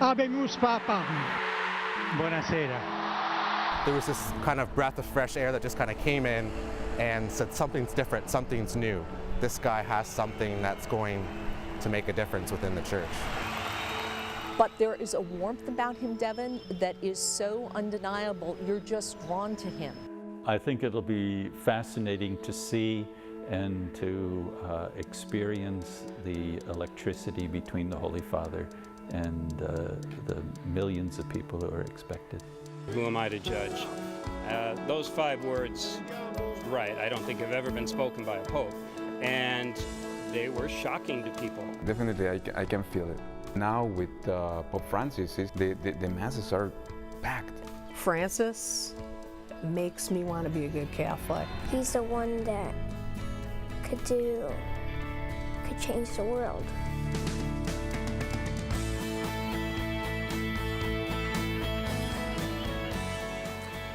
Habemus Papam. Buonasera. There was this kind of breath of fresh air that just kind of came in and said something's different, something's new. This guy has something that's going to make a difference within the church. But there is a warmth about him, Devin, that is so undeniable. You're just drawn to him. I think it'll be fascinating to see and to experience the electricity between the Holy Father and the millions of people who are expected. Who am I to judge? Those 5 words, right, I don't think have ever been spoken by a pope. And they were shocking to people. Definitely, I can feel it. Now with Pope Francis, the masses are packed. Francis makes me want to be a good Catholic. He's the one that could change the world.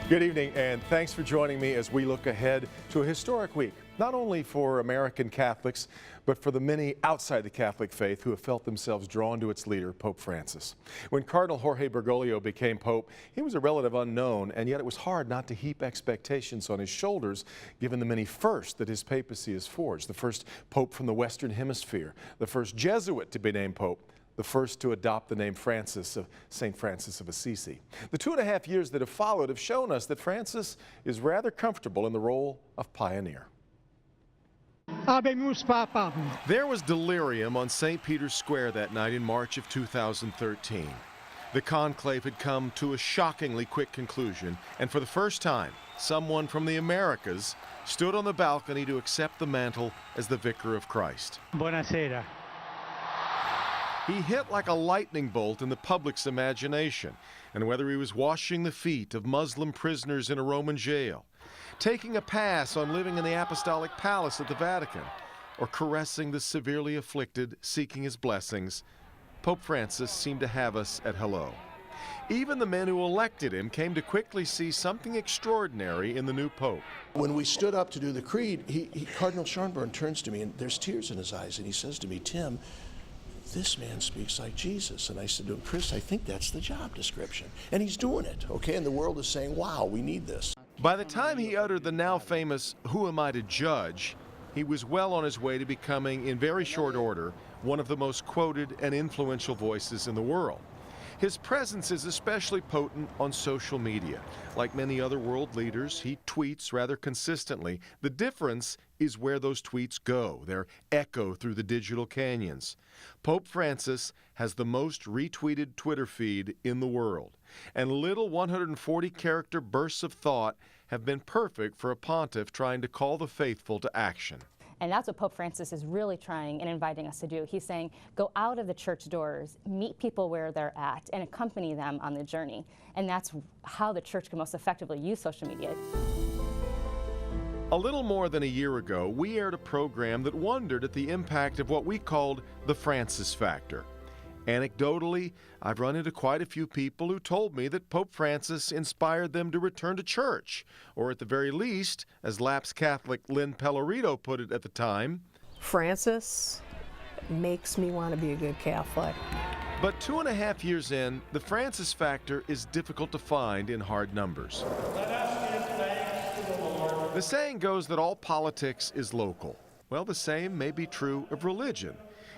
Good evening, and thanks for joining me as we look ahead to a historic week, not only for American Catholics, but for the many outside the Catholic faith who have felt themselves drawn to its leader, Pope Francis. When Cardinal Jorge Bergoglio became Pope, he was a relative unknown, and yet it was hard not to heap expectations on his shoulders, given the many firsts that his papacy has forged. The first Pope from the Western Hemisphere, the first Jesuit to be named Pope, the first to adopt the name Francis of St. Francis of Assisi. The 2.5 years that have followed have shown us that Francis is rather comfortable in the role of pioneer. Habemus Papam. There was delirium on St. Peter's Square that night in March of 2013. The conclave had come to a shockingly quick conclusion, and for the first time, someone from the Americas stood on the balcony to accept the mantle as the Vicar of Christ. Buonasera. He hit like a lightning bolt in the public's imagination, and whether he was washing the feet of Muslim prisoners in a Roman jail, taking a pass on living in the Apostolic Palace at the Vatican, or caressing the severely afflicted seeking his blessings, Pope Francis seemed to have us at hello. Even the men who elected him came to quickly see something extraordinary in the new Pope. When we stood up to do the creed, Cardinal Schönborn turns to me, and there's tears in his eyes, and he says to me, "Tim, this man speaks like Jesus." And I said to him, "Chris, I think that's the job description." And he's doing it, okay? And the world is saying, wow, we need this. By the time he uttered the now famous, "Who am I to judge?" he was well on his way to becoming, in very short order, one of the most quoted and influential voices in the world. His presence is especially potent on social media. Like many other world leaders, he tweets rather consistently. The difference is where those tweets go. Their echo through the digital canyons. Pope Francis has the most retweeted Twitter feed in the world, and little 140-character bursts of thought have been perfect for a pontiff trying to call the faithful to action. And that's what Pope Francis is really trying and inviting us to do. He's saying, go out of the church doors, meet people where they're at, and accompany them on the journey. And that's how the church can most effectively use social media. A little more than a year ago, we aired a program that wondered at the impact of what we called the Francis factor. Anecdotally, I've run into quite a few people who told me that Pope Francis inspired them to return to church, or at the very least, as lapsed Catholic Lynn Pellerito put it at the time, Francis makes me want to be a good Catholic. But 2.5 years in, the Francis factor is difficult to find in hard numbers. Let us give thanks to the Lord. The saying goes that all politics is local. Well, the same may be true of religion.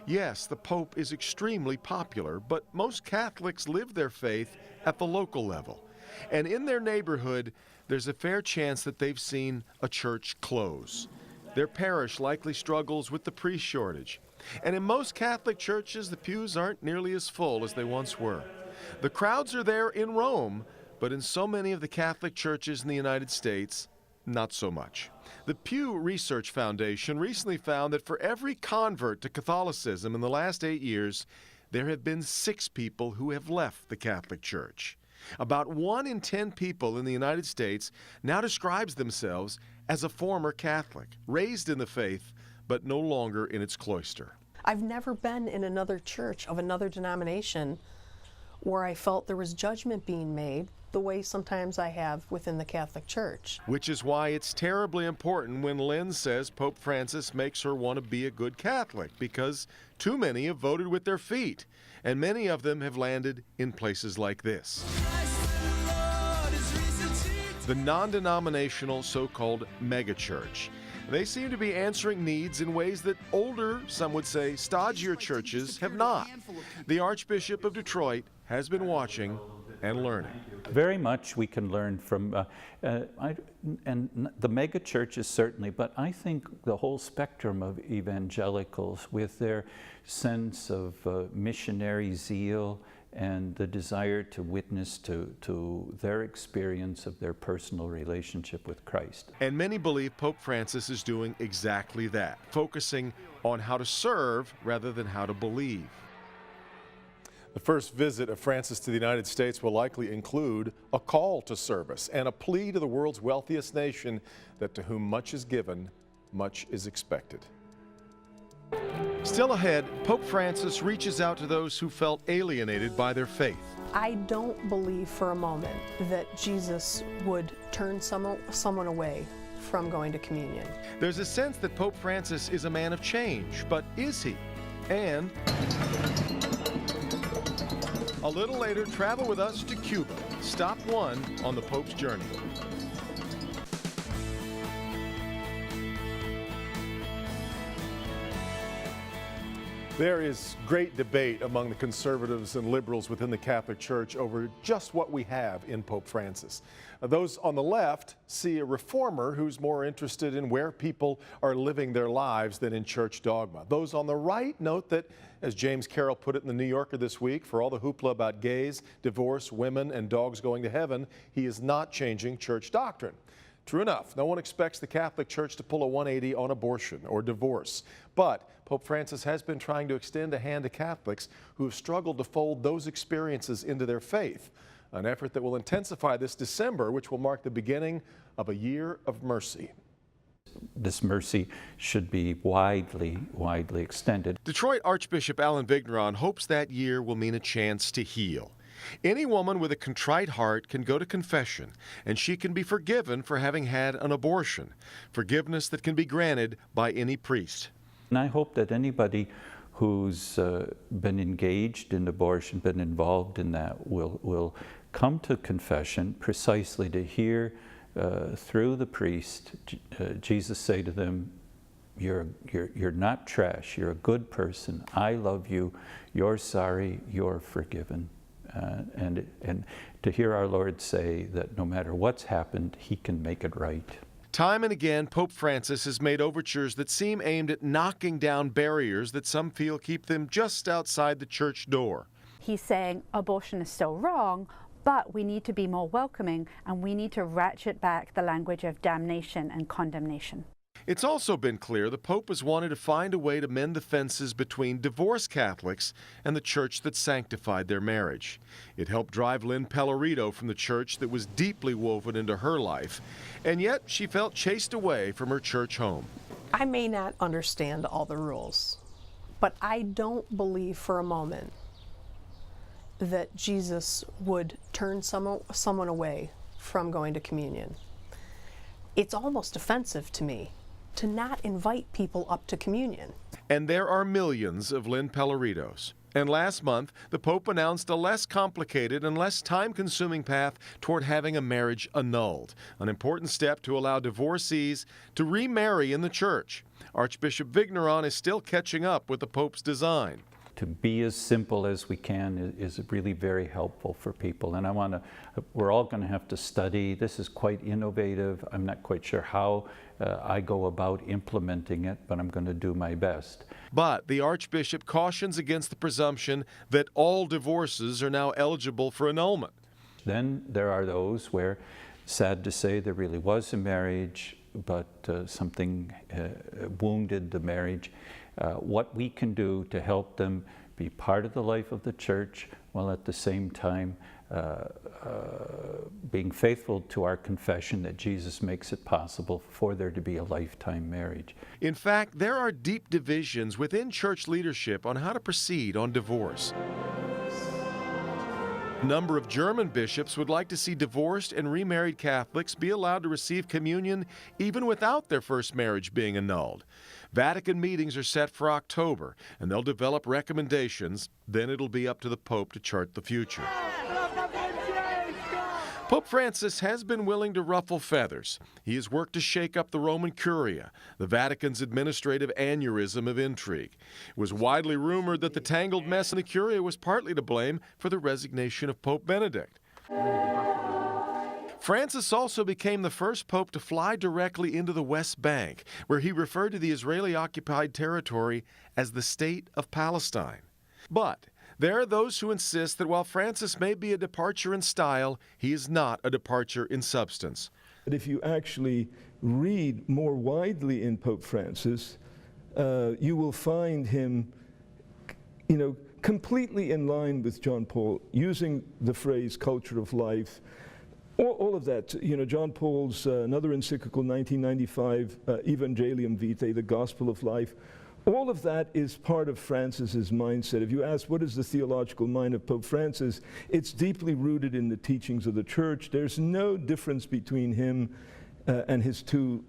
Yes, the Pope is extremely popular, but most Catholics live their faith at the local level. And in their neighborhood, there's a fair chance that they've seen a church close. Their parish likely struggles with the priest shortage. And in most Catholic churches, the pews aren't nearly as full as they once were. The crowds are there in Rome, but in so many of the Catholic churches in the United States, not so much. The Pew Research Foundation recently found that for every convert to Catholicism in the last 8 years, there have been 6 people who have left the Catholic Church. About 1 in 10 people in the United States now describes themselves as a former Catholic, raised in the faith, but no longer in its cloister. I've never been in another church of another denomination where I felt there was judgment being made the way sometimes I have within the Catholic Church. Which is why it's terribly important when Lynn says Pope Francis makes her want to be a good Catholic, because too many have voted with their feet, and many of them have landed in places like this. The non-denominational so-called megachurch. They seem to be answering needs in ways that older, some would say, stodgier churches have not. The Archbishop of Detroit has been watching and learning. Very much we can learn from, and the mega churches certainly, but I think the whole spectrum of evangelicals with their sense of missionary zeal and the desire to witness to their experience of their personal relationship with Christ. And many believe Pope Francis is doing exactly that, focusing on how to serve rather than how to believe. The first visit of Francis to the United States will likely include a call to service and a plea to the world's wealthiest nation that to whom much is given, much is expected. Still ahead, Pope Francis reaches out to those who felt alienated by their faith. I don't believe for a moment that Jesus would turn someone away from going to communion. There's a sense that Pope Francis is a man of change, but is he? And a little later, travel with us to Cuba, stop one on the Pope's journey. There is great debate among the conservatives and liberals within the Catholic Church over just what we have in Pope Francis. Those on the left see a reformer who's more interested in where people are living their lives than in church dogma. Those on the right note that, as James Carroll put it in the New Yorker this week, for all the hoopla about gays, divorce, women, and dogs going to heaven, he is not changing church doctrine. True enough, no one expects the Catholic Church to pull a 180 on abortion or divorce. But Pope Francis has been trying to extend a hand to Catholics who have struggled to fold those experiences into their faith, an effort that will intensify this December, which will mark the beginning of a year of mercy. This mercy should be widely extended. Detroit Archbishop Alan Vigneron hopes that year will mean a chance to heal. Any woman with a contrite heart can go to confession, and she can be forgiven for having had an abortion, forgiveness that can be granted by any priest. And I hope that anybody who's been engaged in abortion, been involved in that, will come to confession precisely to hear through the priest Jesus say to them, you're not trash, you're a good person, I love you, you're sorry, you're forgiven. And to hear our Lord say that no matter what's happened, he can make it right. Time and again, Pope Francis has made overtures that seem aimed at knocking down barriers that some feel keep them just outside the church door. He's saying abortion is still wrong, but we need to be more welcoming and we need to ratchet back the language of damnation and condemnation. It's also been clear the Pope has wanted to find a way to mend the fences between divorced Catholics and the church that sanctified their marriage. It helped drive Lynn Pellerito from the church that was deeply woven into her life, and yet she felt chased away from her church home. I may not understand all the rules, but I don't believe for a moment that Jesus would turn someone away from going to communion. It's almost offensive to me to not invite people up to communion. And there are millions of Lynn Pelleritos. And last month, the Pope announced a less complicated and less time-consuming path toward having a marriage annulled, an important step to allow divorcees to remarry in the church. Archbishop Vigneron is still catching up with the Pope's design. To be as simple as we can is really very helpful for people. And we're all going to have to study. This is quite innovative. I'm not quite sure how I go about implementing it, but I'm going to do my best. But the Archbishop cautions against the presumption that all divorces are now eligible for annulment. Then there are those where, sad to say, there really was a marriage, but something wounded the marriage. What we can do to help them be part of the life of the church while at the same time being faithful to our confession that Jesus makes it possible for there to be a lifetime marriage. In fact, there are deep divisions within church leadership on how to proceed on divorce. A number of German bishops would like to see divorced and remarried Catholics be allowed to receive communion even without their first marriage being annulled. Vatican meetings are set for October, and they'll develop recommendations. Then it'll be up to the Pope to chart the future. Pope Francis has been willing to ruffle feathers. He has worked to shake up the Roman Curia, the Vatican's administrative aneurysm of intrigue. It was widely rumored that the tangled mess in the Curia was partly to blame for the resignation of Pope Benedict. Francis also became the first pope to fly directly into the West Bank, where he referred to the Israeli-occupied territory as the State of Palestine. But there are those who insist that while Francis may be a departure in style, he is not a departure in substance. But if you actually read more widely in Pope Francis, you will find him, completely in line with John Paul, using the phrase culture of life. All of that, John Paul's another encyclical, 1995, Evangelium Vitae, the Gospel of Life. All of that is part of Francis's mindset. If you ask what is the theological mind of Pope Francis, it's deeply rooted in the teachings of the Church. There's no difference between him and his two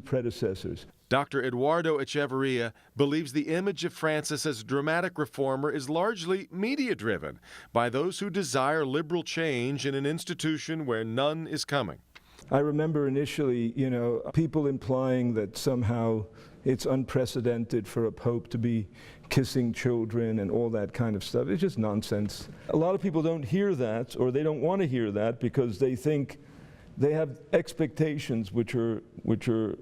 predecessors. Dr. Eduardo Echeverria believes the image of Francis as a dramatic reformer is largely media-driven by those who desire liberal change in an institution where none is coming. I remember initially, people implying that somehow it's unprecedented for a pope to be kissing children and all that kind of stuff. It's just nonsense. A lot of people don't hear that, or they don't want to hear that, because they think they have expectations which are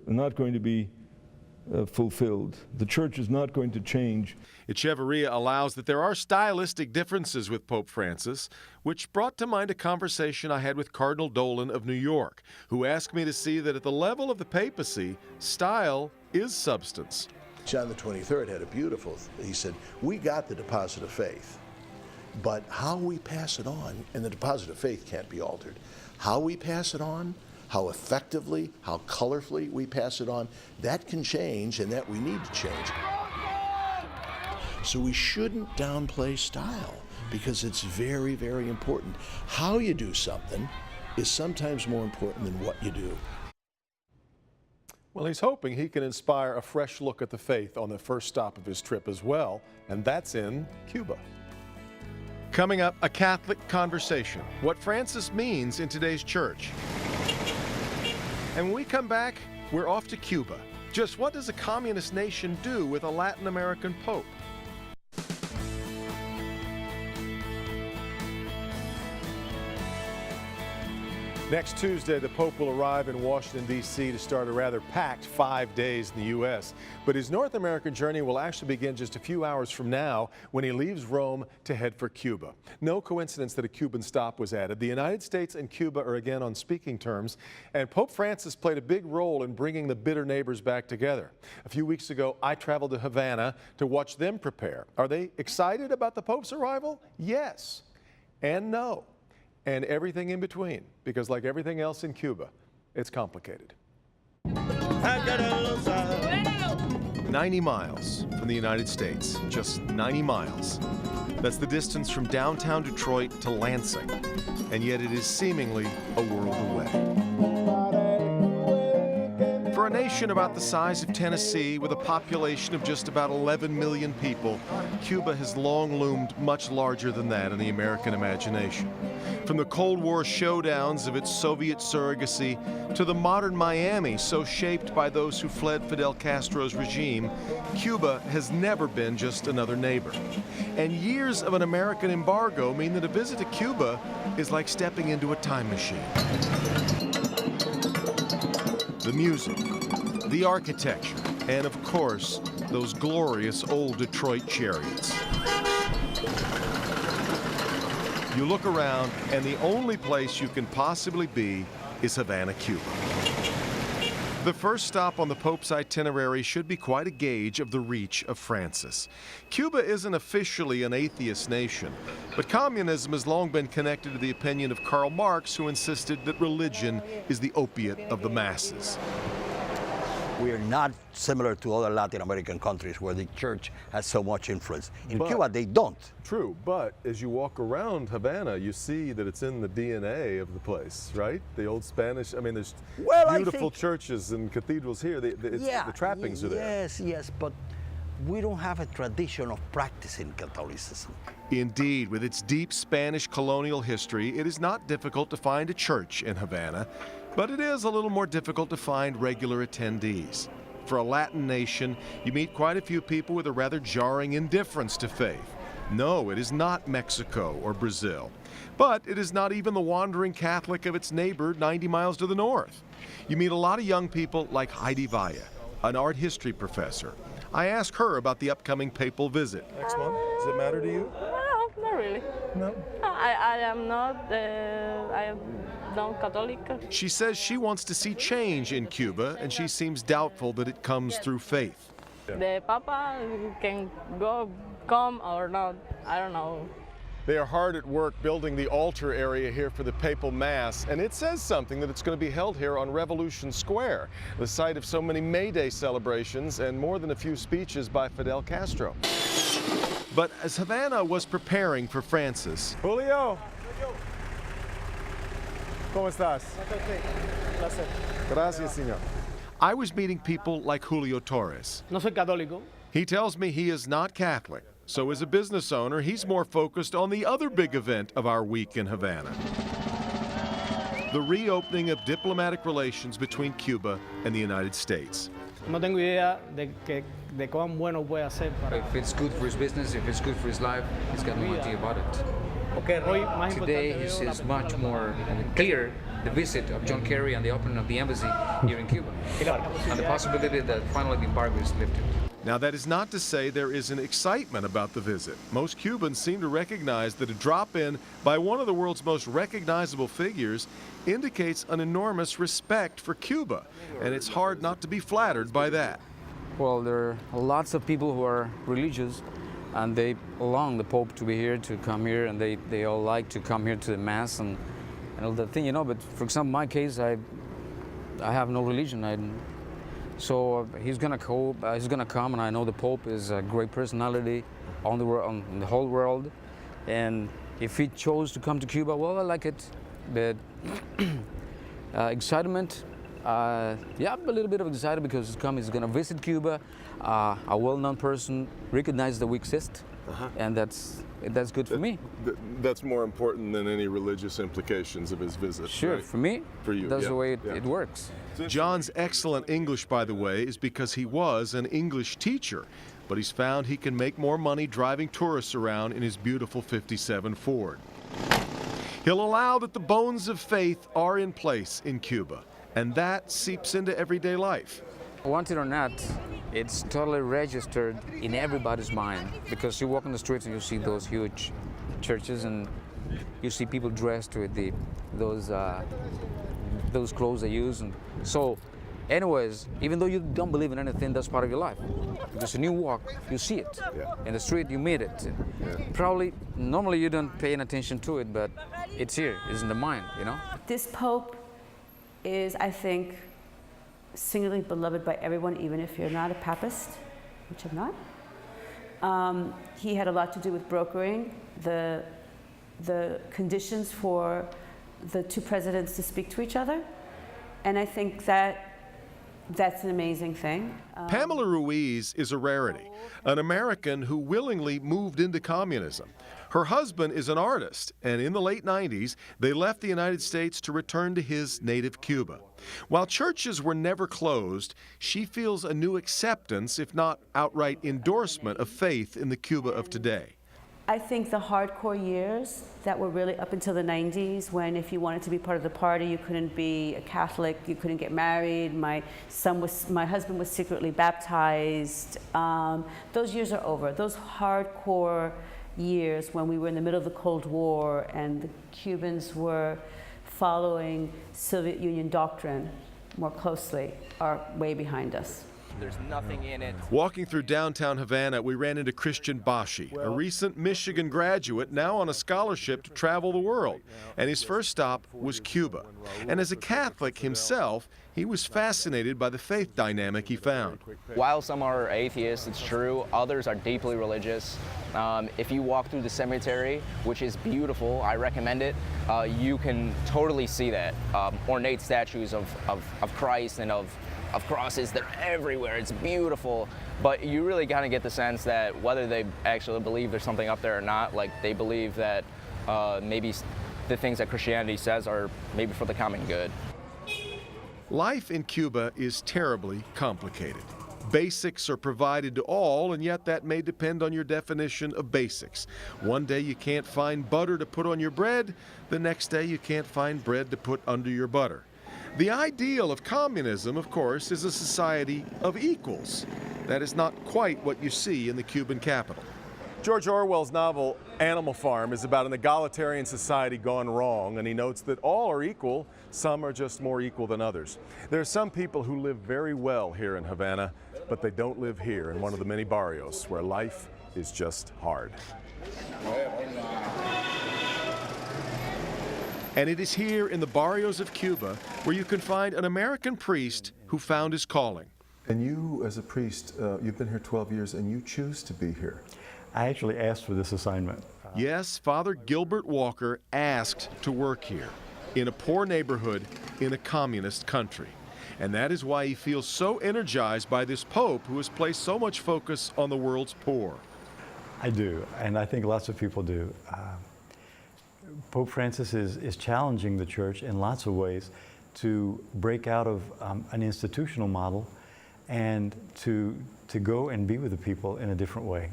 not going to be fulfilled. The Church is not going to change. Echeverria allows that there are stylistic differences with Pope Francis, which brought to mind a conversation I had with Cardinal Dolan of New York, who asked me to see that at the level of the papacy, style is substance. John the 23rd had a beautiful, he said, we got the deposit of faith, but how we pass it on, and the deposit of faith can't be altered, how we pass it on, how effectively, how colorfully we pass it on, that can change, and that we need to change. So we shouldn't downplay style, because it's very, very important. How you do something is sometimes more important than what you do. Well, he's hoping he can inspire a fresh look at the faith on the first stop of his trip as well, and that's in Cuba. Coming up, a Catholic conversation, what Francis means in today's church. And when we come back, we're off to Cuba. Just what does a communist nation do with a Latin American pope? Next Tuesday, the Pope will arrive in Washington, D.C. to start a rather packed 5 days in the U.S. But his North American journey will actually begin just a few hours from now when he leaves Rome to head for Cuba. No coincidence that a Cuban stop was added. The United States and Cuba are again on speaking terms, and Pope Francis played a big role in bringing the bitter neighbors back together. A few weeks ago, I traveled to Havana to watch them prepare. Are they excited about the Pope's arrival? Yes and no. And everything in between, because like everything else in Cuba, it's complicated. 90 miles from the United States, just 90 miles. That's the distance from downtown Detroit to Lansing, and yet it is seemingly a world away. For a nation about the size of Tennessee, with a population of just about 11 million people, Cuba has long loomed much larger than that in the American imagination. From the Cold War showdowns of its Soviet surrogacy to the modern Miami, so shaped by those who fled Fidel Castro's regime, Cuba has never been just another neighbor. And years of an American embargo mean that a visit to Cuba is like stepping into a time machine. The music, the architecture, and of course, those glorious old Detroit chariots. You look around, and the only place you can possibly be is Havana, Cuba. The first stop on the Pope's itinerary should be quite a gauge of the reach of Francis. Cuba isn't officially an atheist nation, but communism has long been connected to the opinion of Karl Marx, who insisted that religion is the opiate of the masses. We are not similar to other Latin American countries where the church has so much influence. In Cuba, they don't. True, but as you walk around Havana, you see that it's in the DNA of the place, right? The old Spanish, I mean, there's beautiful churches and cathedrals here. The trappings are there. Yes, but we don't have a tradition of practicing Catholicism. Indeed, with its deep Spanish colonial history, it is not difficult to find a church in Havana, but it is a little more difficult to find regular attendees. For a Latin nation, you meet quite a few people with a rather jarring indifference to faith. No, it is not Mexico or Brazil, but it is not even the wandering Catholic of its neighbor 90 miles to the north. You meet a lot of young people like Heidi Valla, an art history professor. I asked her about the upcoming papal visit. Next one, does it matter to you? No, not really. No? I am not, I am non-Catholic. She says she wants to see change in Cuba, and she seems doubtful that it comes through faith. The Papa can come or not, I don't know. They are hard at work building the altar area here for the papal mass, and it says something that it's going to be held here on Revolution Square, the site of so many May Day celebrations and more than a few speeches by Fidel Castro. But as Havana was preparing for Francis, Julio, ¿cómo estás? Gracias, señor. I was meeting people like Julio Torres. No soy católico. He tells me he is not Catholic. So as a business owner, he's more focused on the other big event of our week in Havana, the reopening of diplomatic relations between Cuba and the United States. No tengo idea de cuán bueno puede ser para... If it's good for his business, if it's good for his life, he's got no idea about it. Today he sees much more clear the visit of John Kerry and the opening of the embassy here in Cuba, and the possibility that finally the embargo is lifted. Now, that is not to say there isn't excitement about the visit. Most Cubans seem to recognize that a drop-in by one of the world's most recognizable figures indicates an enormous respect for Cuba, and it's hard not to be flattered by that. Well, there are lots of people who are religious, and they allow the Pope to be here, to come here, and they all like to come here to the Mass and all that thing, you know. But for example, in my case, I have no religion. So he's gonna come, and I know the Pope is a great personality on the whole world. And if he chose to come to Cuba, well, I like it. But excitement, yeah, a little bit of excitement because he's gonna visit Cuba. A well-known person, recognize that we exist, and that's good for me. That's more important than any religious implications of his visit. Sure, right? for me, for you, that's the way it works. John's excellent English, by the way, is because he was an English teacher, but he's found he can make more money driving tourists around in his beautiful '57 Ford. He'll allow that the bones of faith are in place in Cuba, and that seeps into everyday life. Want it or not, it's totally registered in everybody's mind, because you walk on the streets and you see those huge churches, and you see people dressed with those clothes they use. And so, anyways, even though you don't believe in anything, that's part of your life. Because when you walk, you see it. In the street, you meet it. Probably, normally you don't pay any attention to it, but it's here, it's in the mind, you know? This Pope is, I think, singularly beloved by everyone, even if you're not a papist, which I'm not. He had a lot to do with brokering the conditions for the two presidents to speak to each other, and I think that's an amazing thing. Pamela Ruiz is a rarity, an American who willingly moved into communism. Her husband is an artist, and in the late 90s, they left the United States to return to his native Cuba. While churches were never closed, she feels a new acceptance, if not outright endorsement, of faith in the Cuba of today. I think the hardcore years that were really up until the 90s, when if you wanted to be part of the party, you couldn't be a Catholic, you couldn't get married, my husband was secretly baptized. Those years are over. Those hardcore years when we were in the middle of the Cold War and the Cubans were following Soviet Union doctrine more closely are way behind us. There's nothing in it. Walking through downtown Havana, we ran into Christian Bashi, a recent Michigan graduate now on a scholarship to travel the world. And his first stop was Cuba. And as a Catholic himself, he was fascinated by the faith dynamic he found. While some are atheists, it's true, others are deeply religious. If you walk through the cemetery, which is beautiful, I recommend it, you can totally see that. Ornate statues of Christ and of crosses, they're everywhere. It's beautiful, but you really kind of get the sense that whether they actually believe there's something up there or not, like they believe that maybe the things that Christianity says are maybe for the common good. Life in Cuba is terribly complicated. Basics are provided to all, and yet that may depend on your definition of basics. One day you can't find butter to put on your bread, the next day you can't find bread to put under your butter. The ideal of communism, of course, is a society of equals. That is not quite what you see in the Cuban capital. George Orwell's novel Animal Farm is about an egalitarian society gone wrong, and he notes that all are equal, some are just more equal than others. There are some people who live very well here in Havana, but they don't live here in one of the many barrios where life is just hard. And it is here in the barrios of Cuba where you can find an American priest who found his calling. And you, as a priest, you've been here 12 years and you choose to be here. I actually asked for this assignment. Yes, Father Gilbert Walker asked to work here, in a poor neighborhood, in a communist country. And that is why he feels so energized by this Pope who has placed so much focus on the world's poor. I do, and I think lots of people do. Pope Francis is challenging the church in lots of ways to break out of an institutional model and to go and be with the people in a different way.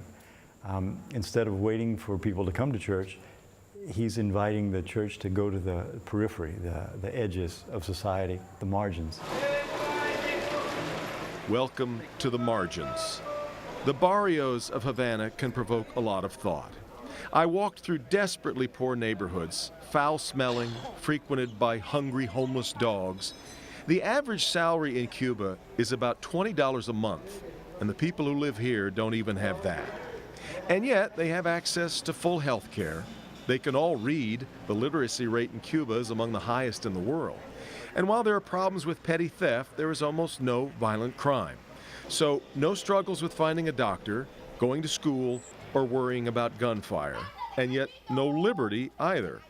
Instead of waiting for people to come to church, he's inviting the church to go to the periphery, the edges of society, the margins. Welcome to the margins. The barrios of Havana can provoke a lot of thought. I walked through desperately poor neighborhoods, foul-smelling, frequented by hungry homeless dogs. The average salary in Cuba is about $20 a month, and the people who live here don't even have that. And yet, they have access to full health care. They can all read. The literacy rate in Cuba is among the highest in the world. And while there are problems with petty theft, there is almost no violent crime. So, no struggles with finding a doctor, going to school, or worrying about gunfire. And yet, no liberty either.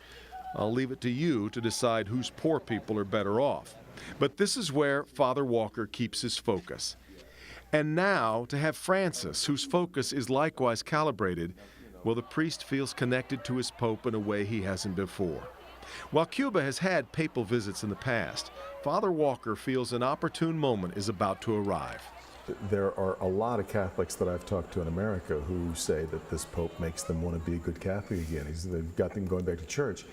I'll leave it to you to decide whose poor people are better off. But this is where Father Walker keeps his focus. And now, to have Francis, whose focus is likewise calibrated, well, the priest feels connected to his Pope in a way he hasn't before. While Cuba has had papal visits in the past, Father Walker feels an opportune moment is about to arrive. There are a lot of Catholics that I've talked to in America who say that this Pope makes them want to be a good Catholic again. They've got them going back to church.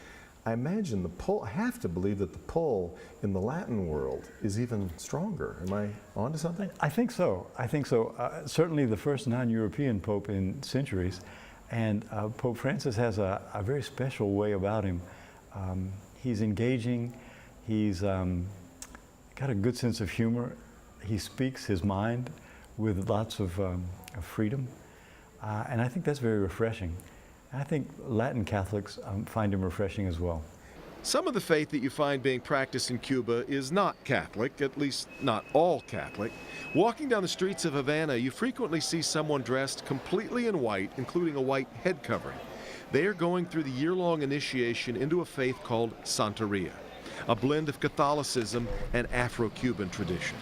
I imagine the pull, I have to believe that the pull in the Latin world is even stronger. Am I onto something? I think so. I think so. Certainly the first non-European Pope in centuries. And Pope Francis has a very special way about him. He's engaging. He's got a good sense of humor. He speaks his mind with lots of freedom. And I think that's very refreshing. I think Latin Catholics find him refreshing as well. Some of the faith that you find being practiced in Cuba is not Catholic, at least not all Catholic. Walking down the streets of Havana, you frequently see someone dressed completely in white, including a white head covering. They are going through the year-long initiation into a faith called Santeria, a blend of Catholicism and Afro-Cuban tradition.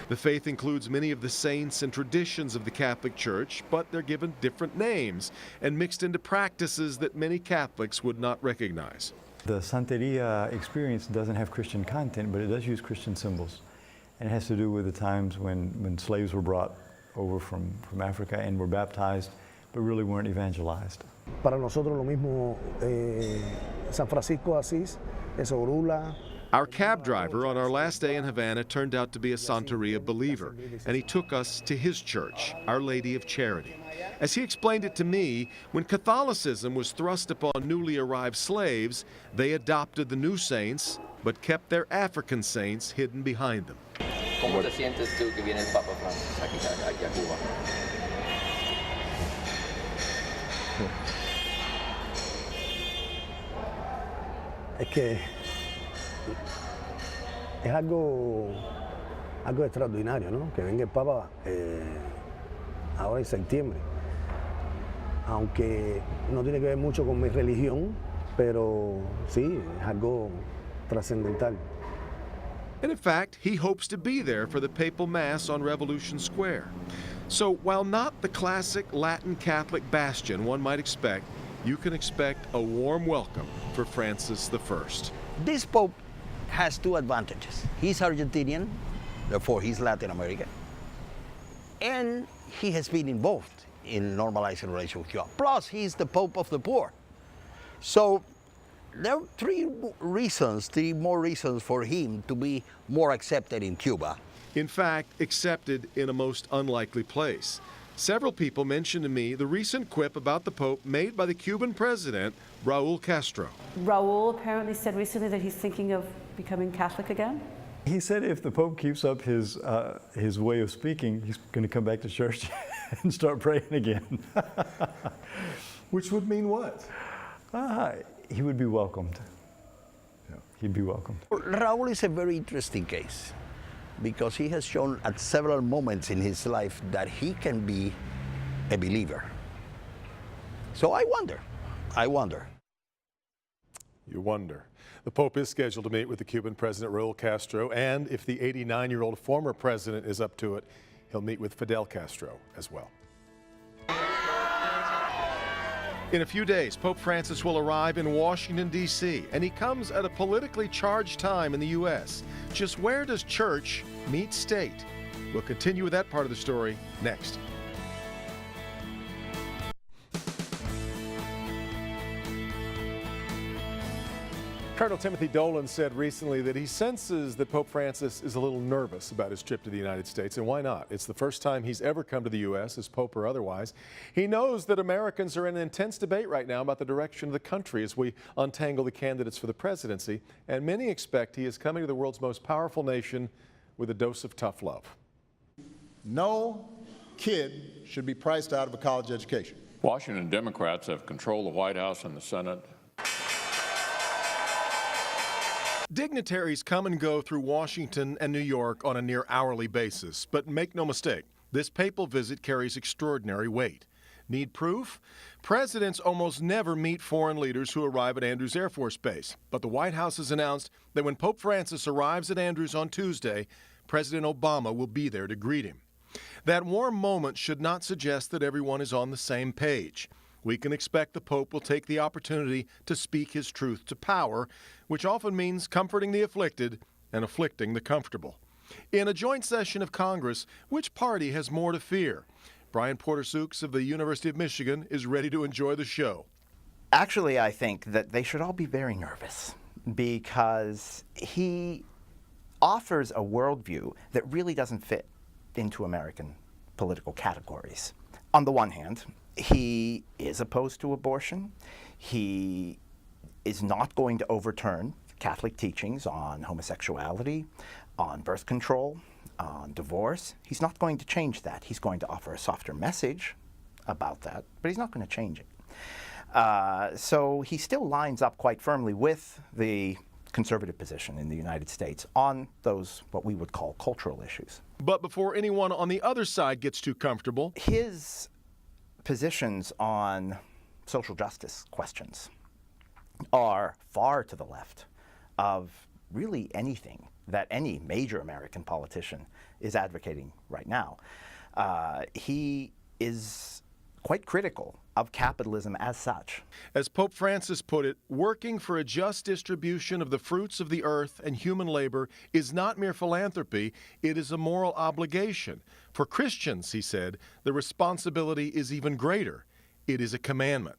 The faith includes many of the saints and traditions of the Catholic Church, but they're given different names and mixed into practices that many Catholics would not recognize. The Santeria experience doesn't have Christian content, but it does use Christian symbols. And it has to do with the times when slaves were brought over from Africa and were baptized, but really weren't evangelized. Para nosotros lo mismo San Francisco Asís, es Orula. Our cab driver on our last day in Havana turned out to be a Santeria believer, and he took us to his church, Our Lady of Charity. As he explained it to me, when Catholicism was thrust upon newly arrived slaves, they adopted the new saints, but kept their African saints hidden behind them. ¿Cómo te sientes tú que viene el Papa Francis aquí a Cuba? Es que es algo extraordinario, ¿no? Que venga el Papa ahora en septiembre. Aunque no tiene que ver mucho con mi religión, pero sí, es algo trascendental. And in fact, he hopes to be there for the papal mass on Revolution Square. So while not the classic Latin Catholic bastion one might expect, you can expect a warm welcome for Francis I. This Pope has two advantages. He's Argentinian, therefore he's Latin American, and he has been involved in normalizing relations with Cuba. Plus, he's the Pope of the poor. So there are three more reasons for him to be more accepted in Cuba. In fact, accepted in a most unlikely place. Several people mentioned to me the recent quip about the Pope made by the Cuban president, Raul Castro. Raul apparently said recently that he's thinking of becoming Catholic again. He said if the Pope keeps up his way of speaking, he's going to come back to church and start praying again. Which would mean what? He would be welcomed. Yeah, he'd be welcomed. Raul is a very interesting case because he has shown at several moments in his life that he can be a believer. So I wonder. You wonder. The Pope is scheduled to meet with the Cuban President Raul Castro, and if the 89-year-old former president is up to it, he'll meet with Fidel Castro as well. In a few days, Pope Francis will arrive in Washington, D.C., and he comes at a politically charged time in the U.S. Just where does church meet state? We'll continue with that part of the story next. Cardinal Timothy Dolan said recently that he senses that Pope Francis is a little nervous about his trip to the United States, and why not? It's the first time he's ever come to the U.S., as Pope or otherwise. He knows that Americans are in an intense debate right now about the direction of the country as we untangle the candidates for the presidency, and many expect he is coming to the world's most powerful nation with a dose of tough love. No kid should be priced out of a college education. Washington Democrats have control of the White House and the Senate. Dignitaries come and go through Washington and New York on a near hourly basis, but make no mistake, this papal visit carries extraordinary weight. Need proof? Presidents almost never meet foreign leaders who arrive at Andrews Air Force Base, but the White House has announced that when Pope Francis arrives at Andrews on Tuesday, President Obama will be there to greet him. That warm moment should not suggest that everyone is on the same page. We can expect the Pope will take the opportunity to speak his truth to power, which often means comforting the afflicted and afflicting the comfortable. In a joint session of Congress, which party has more to fear? Brian Porter-Sukes of the University of Michigan is ready to enjoy the show. Actually, I think that they should all be very nervous because he offers a worldview that really doesn't fit into American political categories. On the one hand, he is opposed to abortion. He is not going to overturn Catholic teachings on homosexuality, on birth control, on divorce. He's not going to change that. He's going to offer a softer message about that, but he's not going to change it. So he still lines up quite firmly with the conservative position in the United States on those, what we would call cultural issues. But before anyone on the other side gets too comfortable, his positions on social justice questions are far to the left of really anything that any major American politician is advocating right now. He is quite critical of capitalism as such. As Pope Francis put it, working for a just distribution of the fruits of the earth and human labor is not mere philanthropy, it is a moral obligation. For Christians, he said, the responsibility is even greater. It is a commandment.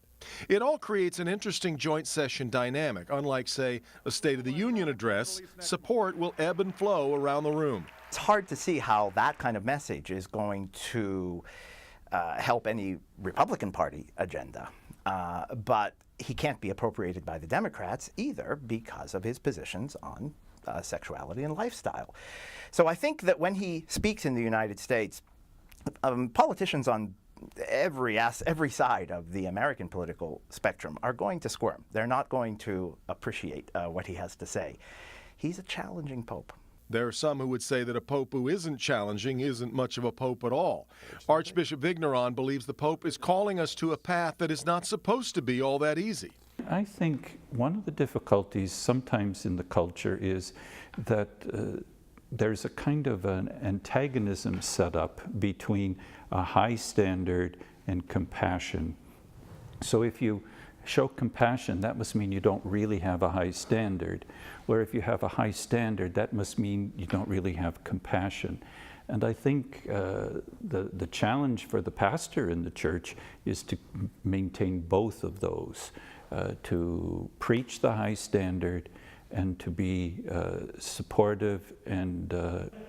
It all creates an interesting joint session dynamic. Unlike, say, a State of the Union address, support will ebb and flow around the room. It's hard to see how that kind of message is going to help any Republican Party agenda. But he can't be appropriated by the Democrats either because of his positions on sexuality and lifestyle. So I think that when he speaks in the United States, politicians on every side of the American political spectrum are going to squirm. They're not going to appreciate what he has to say. He's a challenging pope. There are some who would say that a pope who isn't challenging isn't much of a pope at all. Archbishop Vigneron believes the pope is calling us to a path that is not supposed to be all that easy. I think one of the difficulties sometimes in the culture is that there's a kind of an antagonism set up between a high standard and compassion. So if you show compassion, that must mean you don't really have a high standard. Where if you have a high standard, that must mean you don't really have compassion. And I think the challenge for the pastor in the church is to maintain both of those, to preach the high standard and to be supportive and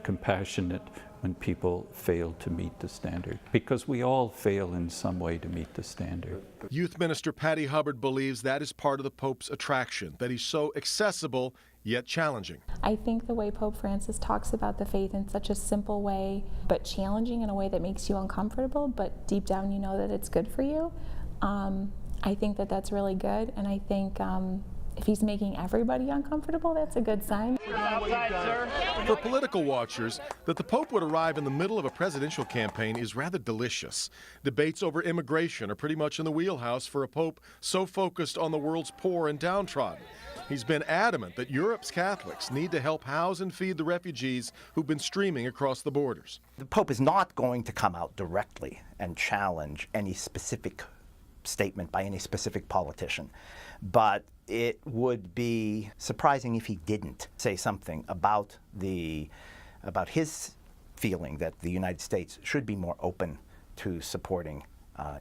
compassionate when people fail to meet the standard, because we all fail in some way to meet the standard. Youth Minister Patty Hubbard believes that is part of the Pope's attraction, that he's so accessible yet challenging. I think the way Pope Francis talks about the faith in such a simple way, but challenging in a way that makes you uncomfortable, but deep down you know that it's good for you, I think that that's really good, and I think if he's making everybody uncomfortable, that's a good sign. For political watchers, that the Pope would arrive in the middle of a presidential campaign is rather delicious. Debates over immigration are pretty much in the wheelhouse for a Pope so focused on the world's poor and downtrodden. He's been adamant that Europe's Catholics need to help house and feed the refugees who've been streaming across the borders. The Pope is not going to come out directly and challenge any specific statement by any specific politician, but it would be surprising if he didn't say something about his feeling that the United States should be more open to supporting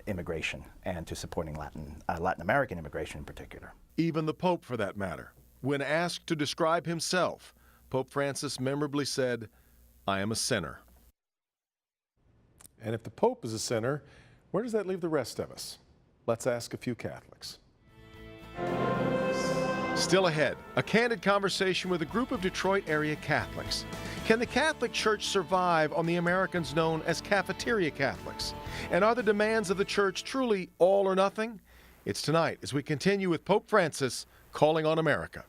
immigration and to supporting Latin American immigration in particular. Even the Pope, for that matter. When asked to describe himself, Pope Francis memorably said, "I am a sinner." And if the Pope is a sinner, where does that leave the rest of us? Let's ask a few Catholics. Still ahead, a candid conversation with a group of Detroit area Catholics. Can the Catholic Church survive on the Americans known as cafeteria Catholics? And are the demands of the Church truly all or nothing? It's tonight as we continue with Pope Francis calling on America.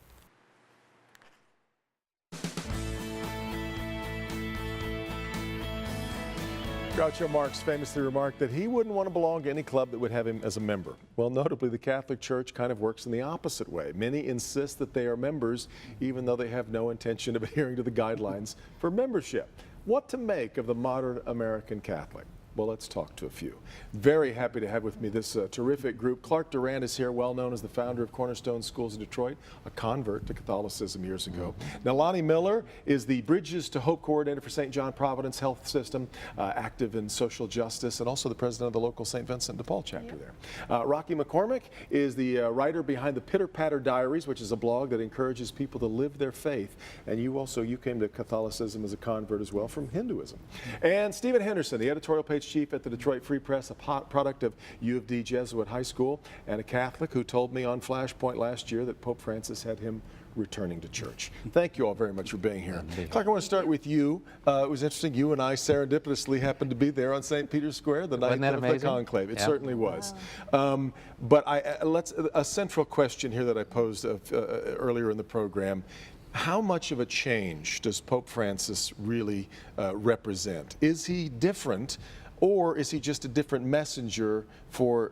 Groucho Marx famously remarked that he wouldn't want to belong to any club that would have him as a member. Well, notably, the Catholic Church kind of works in the opposite way. Many insist that they are members, even though they have no intention of adhering to the guidelines for membership. What to make of the modern American Catholic? Well, let's talk to a few. Very happy to have with me this terrific group. Clark Durant is here, well known as the founder of Cornerstone Schools in Detroit, a convert to Catholicism years ago. Now, Lonnie Miller is the Bridges to Hope coordinator for St. John Providence Health System, active in social justice, and also the president of the local St. Vincent de Paul chapter there. Rocky McCormick is the writer behind the Pitter Patter Diaries, which is a blog that encourages people to live their faith. And you came to Catholicism as a convert as well from Hinduism. And Stephen Henderson, the editorial page chief at the Detroit Free Press, a product of U of D Jesuit High School, and a Catholic who told me on Flashpoint last year that Pope Francis had him returning to church. Thank you all very much for being here. Clark, I want to start with you. It was interesting, you and I serendipitously happened to be there on St. Peter's Square the night of the conclave. It certainly was. But a central question here that I posed earlier in the program: how much of a change does Pope Francis really represent? Is he different, or is he just a different messenger for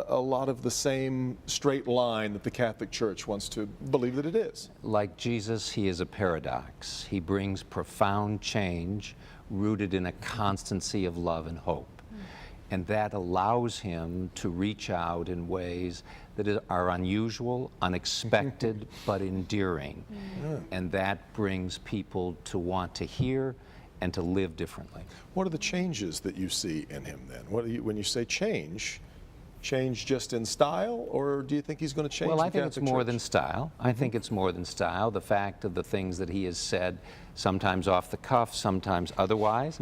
a lot of the same straight line that the Catholic Church wants to believe that it is? Like Jesus, he is a paradox. He brings profound change rooted in a constancy of love and hope. And that allows him to reach out in ways that are unusual, unexpected, but endearing. And that brings people to want to hear and to live differently. What are the changes that you see in him then? When you say change change just in style, or do you think he's going to change Well, the I think it's Catholic more Church? than style. I think it's more than style. The fact of the things that he has said, sometimes off the cuff, sometimes otherwise,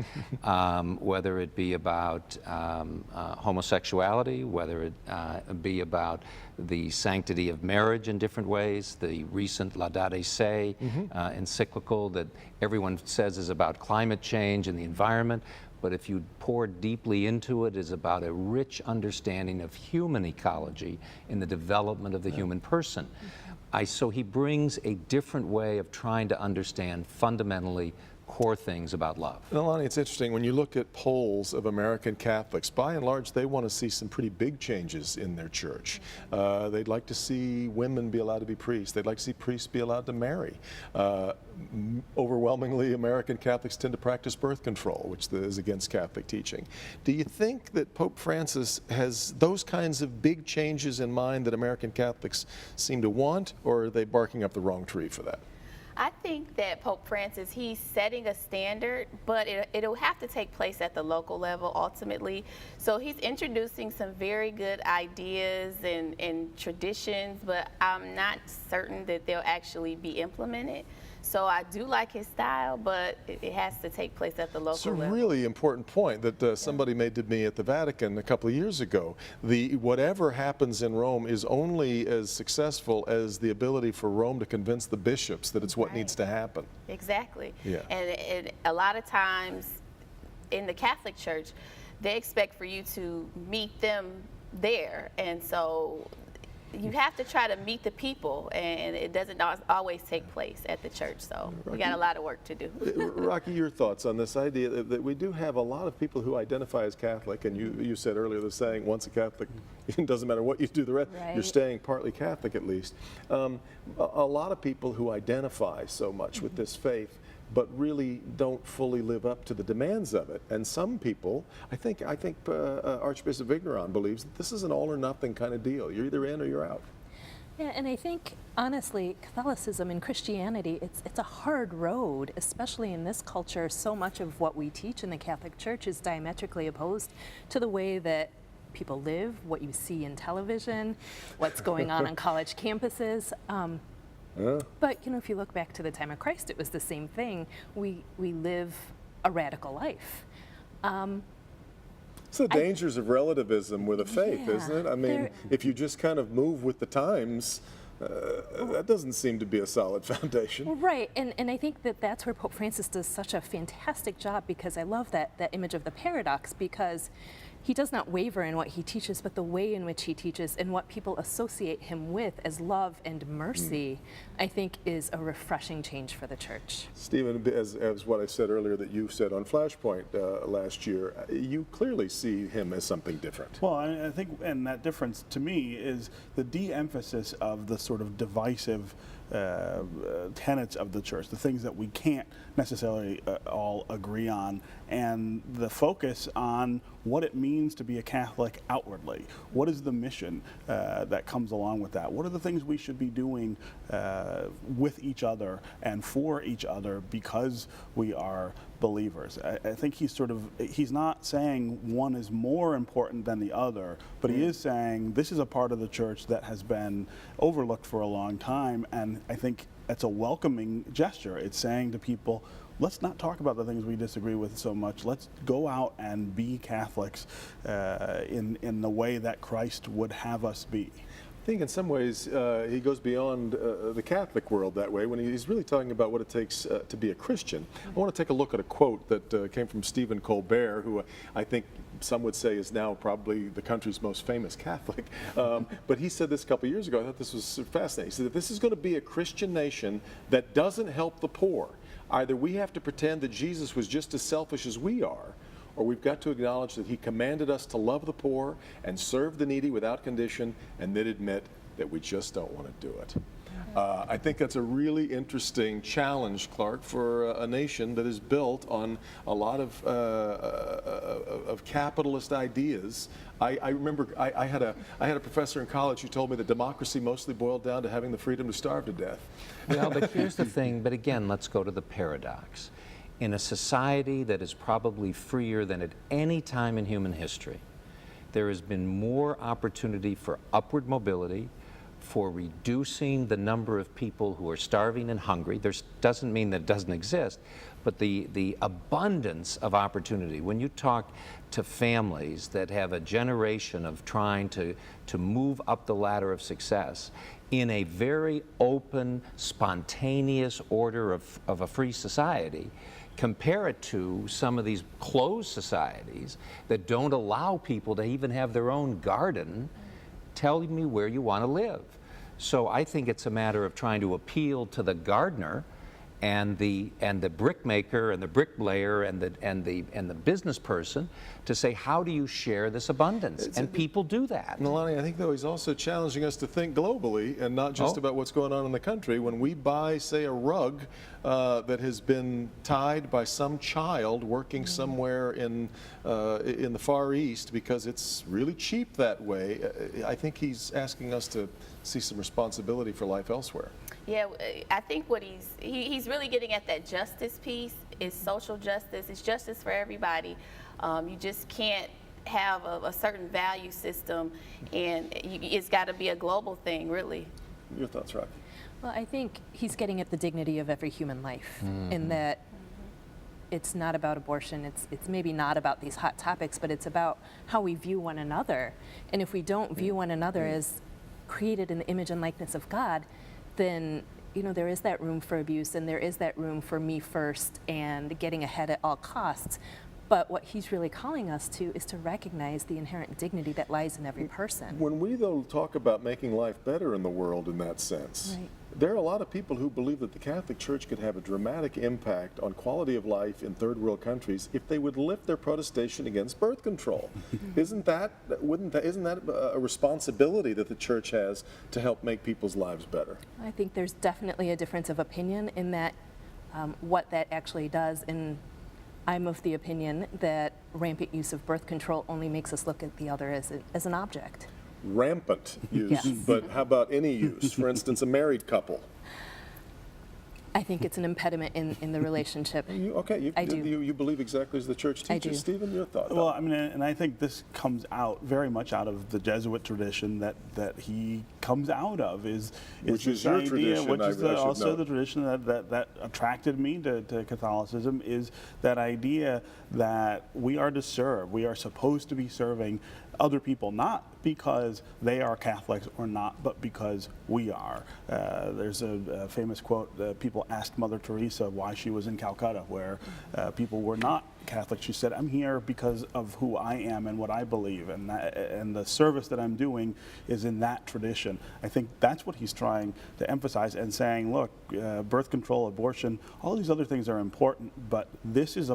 whether it be about homosexuality, whether it be about the sanctity of marriage in different ways, the recent Laudate Se encyclical that everyone says is about climate change and the environment, but if you pour deeply into it, is about a rich understanding of human ecology in the development of the human person. So he brings a different way of trying to understand fundamentally core things about love. Now, Lonnie, it's interesting, when you look at polls of American Catholics, by and large, they want to see some pretty big changes in their church. They'd like to see women be allowed to be priests. They'd like to see priests be allowed to marry. Overwhelmingly, American Catholics tend to practice birth control, which is against Catholic teaching. Do you think that Pope Francis has those kinds of big changes in mind that American Catholics seem to want, or are they barking up the wrong tree for that? I think that Pope Francis, he's setting a standard, but it'll have to take place at the local level ultimately. So he's introducing some very good ideas and traditions, but I'm not certain that they'll actually be implemented. So I do like his style, but it has to take place at the local level. It's a really important point that somebody made to me at the Vatican a couple of years ago. Whatever happens in Rome is only as successful as the ability for Rome to convince the bishops that it's what needs to happen. Exactly. Yeah. And a lot of times in the Catholic Church, they expect for you to meet them there. And so you have to try to meet the people, and it doesn't always take place at the church, so we got a lot of work to do. Rocky, your thoughts on this idea that we do have a lot of people who identify as Catholic, and you said earlier the saying, once a Catholic, it doesn't matter what you do the rest, you're staying partly Catholic at least. A lot of people who identify so much with this faith but really don't fully live up to the demands of it. And some people, I think Archbishop Vigneron believes that this is an all or nothing kind of deal. You're either in or you're out. Yeah, and I think, honestly, Catholicism and Christianity, it's a hard road, especially in this culture. So much of what we teach in the Catholic Church is diametrically opposed to the way that people live, what you see in television, what's going on college campuses. But, you know, if you look back to the time of Christ, it was the same thing. We live a radical life. It's the dangers of relativism with a faith, isn't it? I mean, if you just kind of move with the times, that doesn't seem to be a solid foundation. Right, and I think that that's where Pope Francis does such a fantastic job, because I love that image of the paradox, because he does not waver in what he teaches, but the way in which he teaches and what people associate him with as love and mercy, I think is a refreshing change for the church. Stephen, as what I said earlier that you said on Flashpoint last year, you clearly see him as something different. Well, I think, and that difference to me is the de-emphasis of the sort of divisive tenets of the church, the things that we can't necessarily all agree on, and the focus on what it means to be a Catholic outwardly. What is the mission that comes along with that? What are the things we should be doing with each other and for each other because we are believers? I think he's not saying one is more important than the other, but he is saying this is a part of the church that has been overlooked for a long time, and I think it's a welcoming gesture. It's saying to people, let's not talk about the things we disagree with so much. Let's go out and be Catholics in the way that Christ would have us be. I think in some ways he goes beyond the Catholic world that way when he's really talking about what it takes to be a Christian. I want to take a look at a quote that came from Stephen Colbert, who I think some would say is now probably the country's most famous Catholic. But he said this a couple of years ago. I thought this was fascinating. He said, if this is going to be a Christian nation that doesn't help the poor, either we have to pretend that Jesus was just as selfish as we are, or we've got to acknowledge that he commanded us to love the poor and serve the needy without condition, and then admit that we just don't want to do it. I think that's a really interesting challenge, Clark, for a nation that is built on a lot of capitalist ideas. I remember I had a professor in college who told me that democracy mostly boiled down to having the freedom to starve to death. Well, but here's the thing, but again, let's go to the paradox. In a society that is probably freer than at any time in human history, there has been more opportunity for upward mobility, for reducing the number of people who are starving and hungry. There doesn't mean that it doesn't exist, but the abundance of opportunity. When you talk to families that have a generation of trying to move up the ladder of success in a very open, spontaneous order of a free society, compare it to some of these closed societies that don't allow people to even have their own garden. Tell me where you want to live. So I think it's a matter of trying to appeal to the gardener and the brickmaker and the bricklayer and the business person to say, how do you share this abundance? And people do that. Nalani, I think though he's also challenging us to think globally and not just about what's going on in the country. When we buy, say, a rug that has been tied by some child working somewhere in the Far East because it's really cheap that way, I think he's asking us to see some responsibility for life elsewhere. Yeah, I think what he's really getting at that justice piece is social justice. It's justice for everybody. You just can't have a certain value system, and it's got to be a global thing, really. Your thoughts, Rocky? Well, I think he's getting at the dignity of every human life, in that it's not about abortion, it's maybe not about these hot topics, but it's about how we view one another. And if we don't view one another as created in the image and likeness of God, then there is that room for abuse, and there is that room for me first and getting ahead at all costs. But what he's really calling us to is to recognize the inherent dignity that lies in every person. When we, though, talk about making life better in the world in that sense, there are a lot of people who believe that the Catholic Church could have a dramatic impact on quality of life in third world countries if they would lift their protestation against birth control. Isn't that a responsibility that the Church has to help make people's lives better? I think there's definitely a difference of opinion in that what that actually does. And I'm of the opinion that rampant use of birth control only makes us look at the other as an object. Rampant use, Yes. But how about any use? For instance, a married couple. I think it's an impediment in the relationship. I do. You believe exactly as the Church teaches. I do. Stephen, your thought? Well, I mean, and I think this comes out very much out of the Jesuit tradition that he comes out of, which is this your idea, tradition, which is I should also note. the tradition that attracted me to Catholicism, is that idea that we are to serve, we are supposed to be serving other people, not because they are Catholics or not, but because we are. There's a famous quote, people asked Mother Teresa why she was in Calcutta, where people were not Catholic. She said, I'm here because of who I am and what I believe, and the service that I'm doing is in that tradition. I think that's what he's trying to emphasize, and saying, look, birth control, abortion, all these other things are important, but this is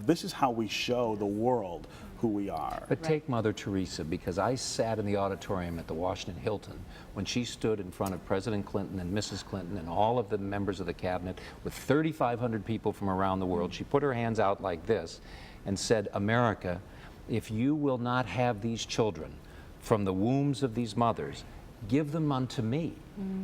this is how we show the world who we are. But take Mother Teresa, because I sat in the auditorium at the Washington Hilton when she stood in front of President Clinton and Mrs. Clinton and all of the members of the cabinet with 3,500 people from around the world. She put her hands out like this and said, America, if you will not have these children from the wombs of these mothers, give them unto me.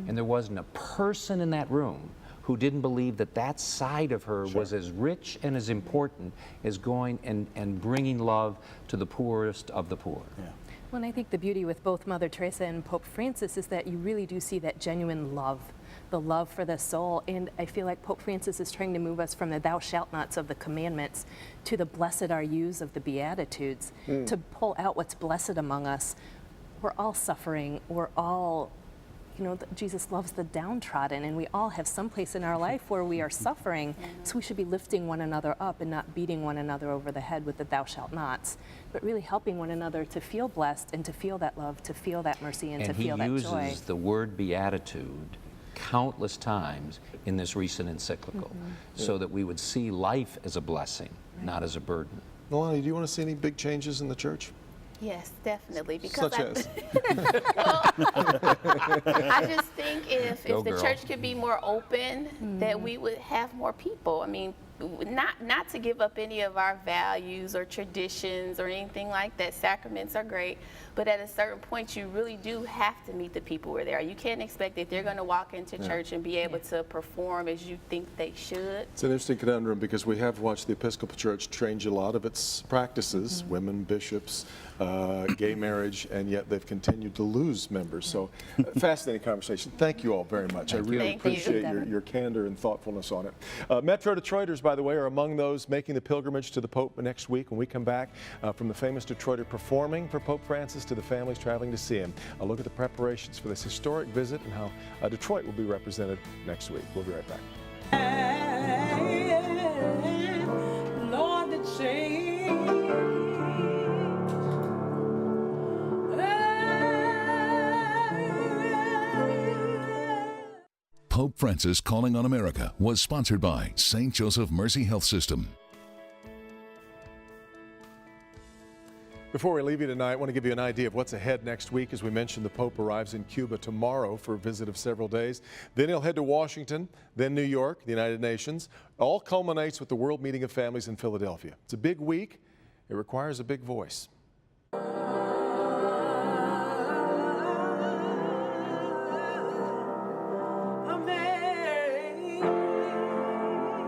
And there wasn't a person in that room who didn't believe that that side of her was as rich and as important as going and bringing love to the poorest of the poor. Yeah. Well, and I think the beauty with both Mother Teresa and Pope Francis is that you really do see that genuine love, the love for the soul. And I feel like Pope Francis is trying to move us from the thou shalt nots of the commandments to the blessed are yous of the Beatitudes, to pull out what's blessed among us. We're all suffering, we're all, Jesus loves the downtrodden, and we all have some place in our life where we are suffering, so we should be lifting one another up and not beating one another over the head with the thou shalt nots, but really helping one another to feel blessed and to feel that love, to feel that mercy, and to feel that joy. He uses the word beatitude countless times in this recent encyclical, so that we would see life as a blessing, not as a burden. Nalani, do you want to see any big changes in the Church? Yes, definitely. Because Such as? I just think if Go, the girl. Church could be more open, that we would have more people. I mean, not to give up any of our values or traditions or anything like that. Sacraments are great, but at a certain point, you really do have to meet the people who are there. You can't expect that they're going to walk into church and be able to perform as you think they should. It's an interesting conundrum because we have watched the Episcopal Church change a lot of its practices, women bishops, gay marriage, and yet they've continued to lose members. So fascinating conversation. Thank you all very much. I really appreciate your candor and thoughtfulness on it. Metro Detroiters, by the way, are among those making the pilgrimage to the Pope next week when we come back from the famous Detroiter performing for Pope Francis to the families traveling to see him. A look at the preparations for this historic visit and how Detroit will be represented next week. We'll be right back. Lord, the change. Pope Francis Calling on America was sponsored by St. Joseph Mercy Health System. Before we leave you tonight, I want to give you an idea of what's ahead next week. As we mentioned, the Pope arrives in Cuba tomorrow for a visit of several days. Then he'll head to Washington, then New York, the United Nations. All culminates with the World Meeting of Families in Philadelphia. It's a big week. It requires a big voice.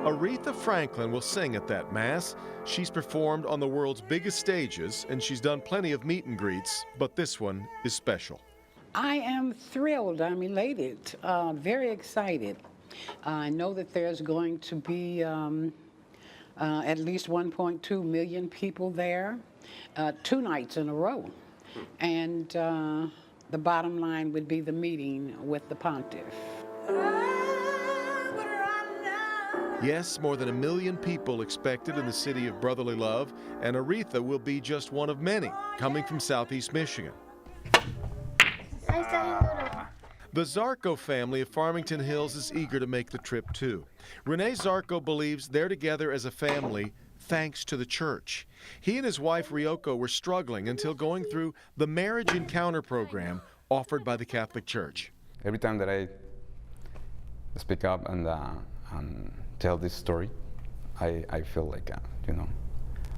Aretha Franklin will sing at that Mass. She's performed on the world's biggest stages, and she's done plenty of meet and greets, but this one is special. I am thrilled. I'm elated, very excited. I know that there's going to be at least 1.2 million people there, 2 nights in a row. And the bottom line would be the meeting with the pontiff. Yes, more than 1 million people expected in the city of brotherly love, and Aretha will be just one of many coming from Southeast Michigan. The Zarco family of Farmington Hills is eager to make the trip too. Renee Zarco believes they're together as a family thanks to the church. He and his wife Ryoko were struggling until going through the Marriage Encounter program offered by the Catholic Church. Every time that I speak up and tell this story, I feel like,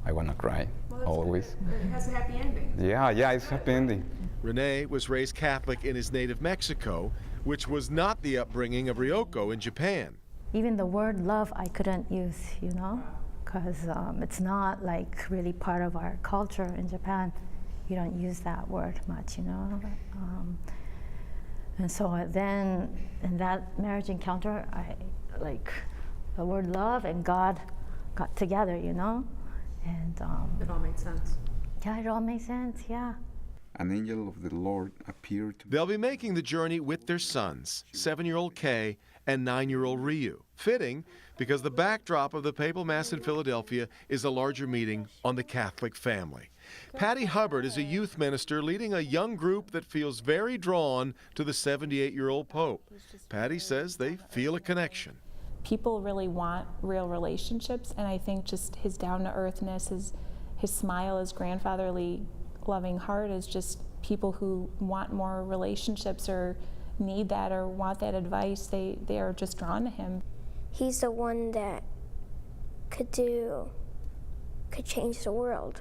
I want to cry always. It has a happy ending. Yeah, it's happy ending. Renee was raised Catholic in his native Mexico, which was not the upbringing of Ryoko in Japan. Even the word love I couldn't use, because it's not like really part of our culture in Japan. You don't use that word much, And so then in that marriage encounter, the word love and God got together, And it all made sense. Yeah, it all made sense, yeah. An angel of the Lord appeared to... They'll be making the journey with their sons, 7-year-old Kay and 9-year-old Ryu. Fitting, because the backdrop of the Papal Mass in Philadelphia is a larger meeting on the Catholic family. Patty Hubbard is a youth minister leading a young group that feels very drawn to the 78-year-old Pope. Patty says they feel a connection. People really want real relationships, and I think just his down-to-earthness, his smile, his grandfatherly loving heart is just people who want more relationships or need that or want that advice. They are just drawn to him. He's the one that could change the world.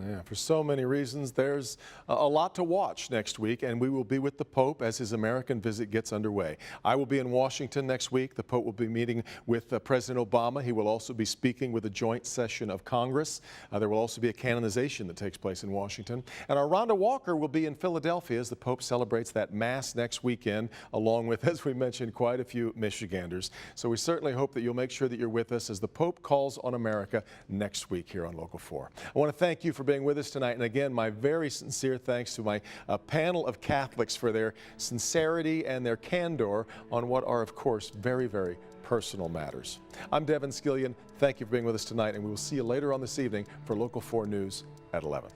Yeah, for so many reasons, there's a lot to watch next week, and we will be with the Pope as his American visit gets underway. I will be in Washington next week. The Pope will be meeting with President Obama. He will also be speaking with a joint session of Congress. There will also be a canonization that takes place in Washington. And our Rhonda Walker will be in Philadelphia as the Pope celebrates that Mass next weekend, along with, as we mentioned, quite a few Michiganders. So we certainly hope that you'll make sure that you're with us as the Pope calls on America next week here on Local 4. I want to thank you for being with us tonight, and again, my very sincere thanks to my panel of Catholics for their sincerity and their candor on what are, of course, very, very personal matters. I'm Devin Skillion. Thank you for being with us tonight, and we will see you later on this evening for Local 4 News at 11.